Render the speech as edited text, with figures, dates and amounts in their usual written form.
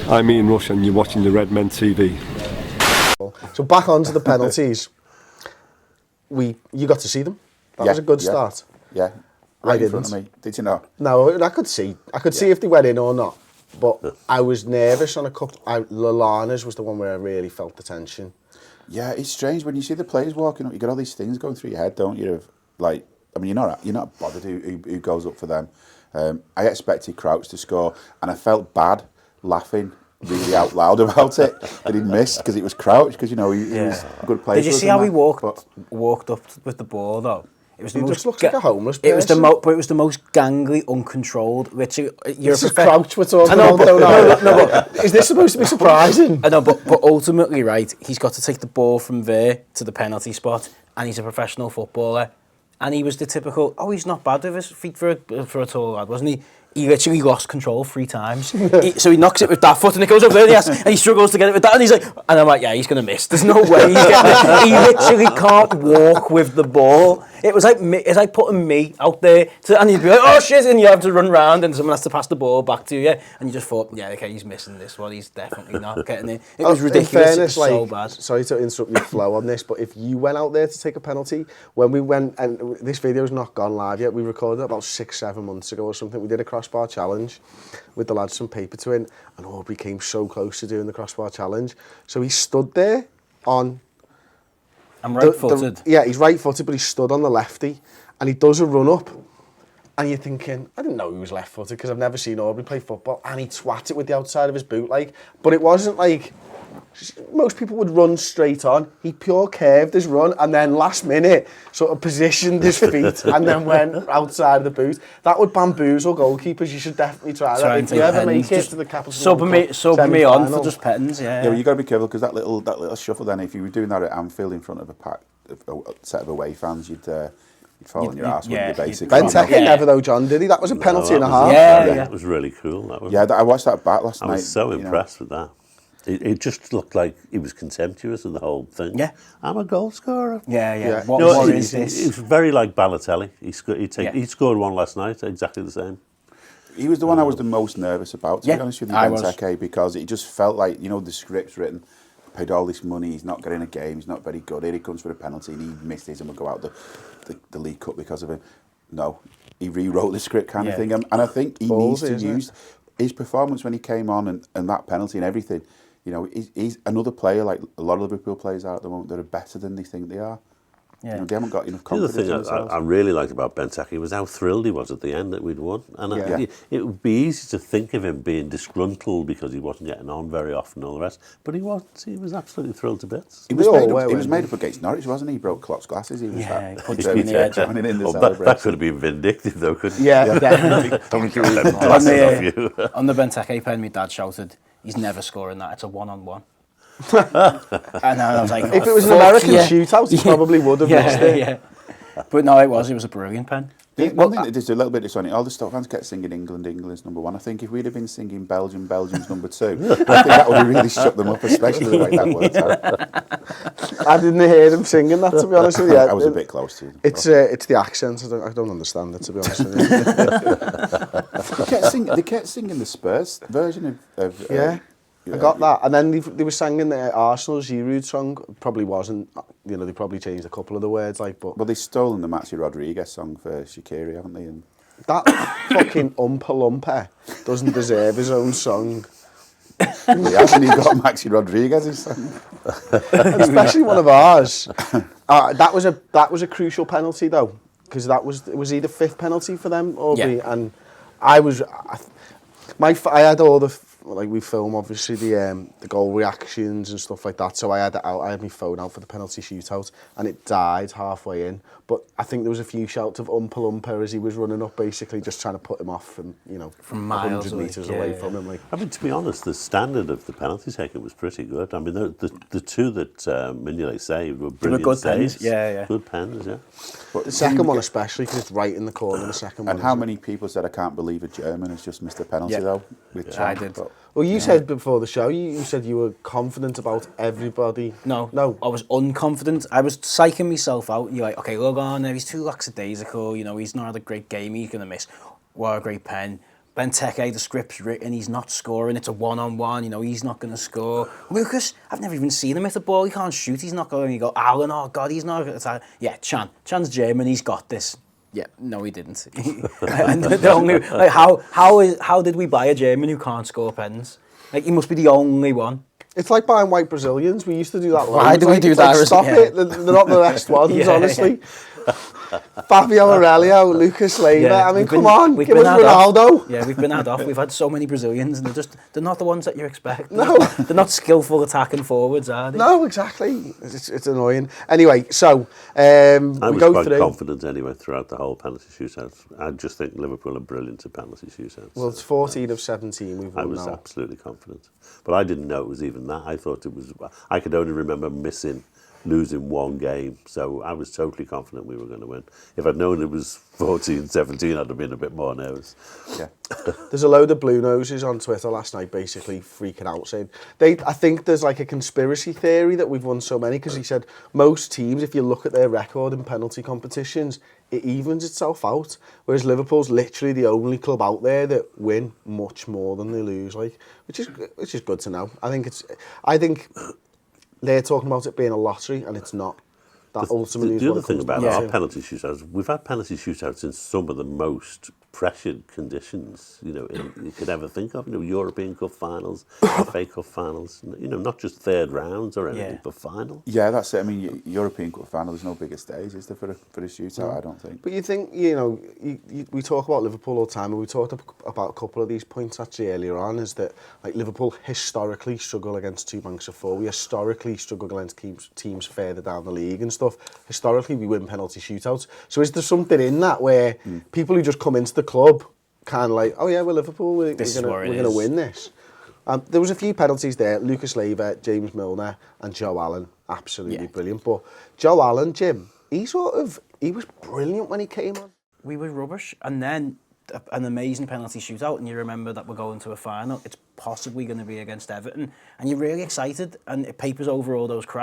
I'm Ian Rush and you're watching the Redmen TV. So back onto the penalties. You got to see them. That was a good start. Yeah, right in front of me. Did you know? No, I could see. I could see if they went in or not. But I was nervous on a couple. Lallana's was the one where I really felt the tension. Yeah, it's strange when you see the players walking up. You get all these things going through your head, don't you? Of, like, I mean, you're not bothered who goes up for them. I expected Crouch to score, and I felt bad laughing really out loud about it that he'd missed because it was Crouch, because he was a good player. Did you see how he walked up with the ball though? It was he just looks like a homeless person. It was the most gangly, uncontrolled. Literally, this is Crouch we're talking about. No, but is this supposed to be surprising? I know, but ultimately, right, he's got to take the ball from there to the penalty spot, and he's a professional footballer. And he was the typical, he's not bad with his feet for a tall lad, wasn't he? He literally lost control 3 times. So he knocks it with that foot and it goes over there, and he struggles to get it with that. And he's like, and I'm like, yeah, he's going to miss. There's no way he's getting it. He literally can't walk with the ball. It was like it's like putting me out there, and you'd be like, oh shit, and you have to run round and someone has to pass the ball back to you. And you just thought, yeah, okay, he's missing this one. He's definitely not getting it. It was ridiculous. In fairness, it was so bad. Sorry to interrupt your flow on this, but if you went out there to take a penalty, when we went, and this video's not gone live yet, we recorded it about 6-7 months ago or something. We did a crossbar challenge with the lads from Paper to Win, and Aubrey came so close to doing the crossbar challenge. So he stood there on... I'm right-footed. Yeah, he's right-footed, but he stood on the lefty, and he does a run-up, and you're thinking, I didn't know he was left-footed because I've never seen Aubrey play football, and he twat it with the outside of his boot, like, but it wasn't like... Most people would run straight on. He pure curved his run and then last minute sort of positioned his feet and then went outside of the boot. That would bamboozle goalkeepers. You should definitely try that. If you ever make it to the Capital sub me on for just pettings, yeah. Yeah, well, you got to be careful because that little shuffle. Then, if you were doing that at Anfield in front of a set of away fans, you'd fall on your arse, wouldn't you, basically? Benteke never though, John, did he? That was a penalty and a half. Yeah, it was really cool. That was. Yeah, I watched that back last night. I was so impressed with that. It just looked like he was contemptuous of the whole thing. Yeah. I'm a goal scorer. Yeah. What is this? It was very like Balotelli. He scored one last night, exactly the same. He was the one I was the most nervous about, to be honest with you, Benteke, because it just felt like, the script's written, paid all this money, he's not getting a game, he's not very good, here he comes for a penalty, and he missed his and will go out the League Cup because of him. No, he rewrote the script kind of thing, and I think he needs to use his performance when he came on and that penalty and everything. He's another player, like a lot of Liverpool players are at the moment, that are better than they think they are. Yeah. They haven't got enough confidence in themselves. The other thing I really liked about Benteke was how thrilled he was at the end that we'd won. And it would be easy to think of him being disgruntled because he wasn't getting on very often and all the rest, but he wasn't. He was absolutely thrilled to bits. He was made up against Norwich, wasn't he? He broke Klopp's glasses. He was punched him in the edge. That could have been vindictive though, couldn't it? Yeah, definitely. On the Benteke pen, my dad shouted, he's never scoring that, it's a one-on-one. And I was like, if it was an American shootout, he probably would have missed it. Yeah. But no, it was a brilliant pen. One thing that there's a little bit disappointing, all the Stoke fans kept singing England's number 1. I think if we'd have been singing Belgium's number 2, I think that would have really shut them up, especially the way that worked out. I didn't hear them singing that, to be honest with you. I was a bit close to them. It's the accent, I don't understand it, to be honest with you. They kept singing the Spurs version of I got that, and then they were singing the Arsenal's Giroud song. Probably wasn't, they probably changed a couple of the words, but they've stolen the Maxi Rodriguez song for Shaqiri, haven't they? And that fucking Oompa Loompa doesn't deserve his own song. He hasn't even got Maxi Rodriguez's song, especially one of ours. That was a crucial penalty though, because it was either 5th penalty for them or and I had all the. We film obviously the goal reactions and stuff like that, so I had my phone out for the penalty shootout and it died halfway in, but I think there was a few shouts of Oompa Loompa as he was running up, basically just trying to put him off from from miles 100 metres away from him. I mean, to be honest, the standard of the penalty taken was pretty good. I mean, the two that Mignolet saved were brilliant good saves. pens. Good pens, yeah. But the second one especially, because it's right in the corner, the second one. And how many people said, I can't believe a German has just missed a penalty though? I did. Well, you said before the show, you said you were confident about everybody. No, I was unconfident. I was psyching myself out. You're like, okay, look on there, he's too lackadaisical, he's not had a great game, he's going to miss. What a great pen. Benteke, the script's written, he's not scoring, it's a one-on-one, you know, he's not going to score. Lucas, I've never even seen him hit the ball, he can't shoot, he's not going. You go, Alan, oh God, he's not. Yeah, Chan's German, he's got this. Yeah, no, he didn't. And the only, like, how did we buy a German who can't score pens? Like, he must be the only one. It's like buying white Brazilians. We used to do that. Why do we do that? Like, stop it. They're not the best ones, honestly. Fabio Aurelio, Lucas Leiva. Yeah, I mean, come on, give us Ronaldo. Yeah, we've been had off. We've had so many Brazilians, and they're not the ones that you expect. No. They're not skillful attacking forwards, are they? No, exactly. It's annoying. Anyway, so I we was go quite through. confident anyway throughout the whole penalty shootout. I just think Liverpool are brilliant at penalty shootouts. Well, it's 14 of 17 we've won I was now. absolutely confident. But I didn't know it was even that. I thought it was... I could only remember losing one game, so I was totally confident we were going to win. If I'd known it was 14-17, I'd have been a bit more nervous. Yeah. There's a load of blue noses on Twitter last night basically freaking out saying I think there's like a conspiracy theory that we've won so many, because he said most teams, if you look at their record in penalty competitions, it evens itself out, whereas Liverpool's literally the only club out there that win much more than they lose, like, which is good to know. I think they're talking about it being a lottery, and it's not. That ultimately is the what other thing it comes about down our to. penalty shootouts, we've had penalty shootouts in some of the most pressured conditions, you know, you could ever think of. You know, European Cup finals, FA Cup finals. You know, not just third rounds or anything, but final. Yeah, that's it. I mean, European Cup final, there's no bigger stage, is there, for a shootout? I don't think. But you think, you know, we talk about Liverpool all the time, and we talked about a couple of these points actually earlier on, is that like Liverpool historically struggle against two banks of four. We historically struggle against teams further down the league and stuff. Historically, we win penalty shootouts. So is there something in that where people who just come into the club kind of like, oh yeah, we're Liverpool, we're going to win this? There was a few penalties there. Lucas Leiva, James Milner and Joe Allen, absolutely brilliant. But Joe Allen, Jim, he was brilliant when he came on. We were rubbish, and then an amazing penalty shootout, and you remember that we're going to a final. It's possibly going to be against Everton, and you're really excited, and it papers over all those cracks.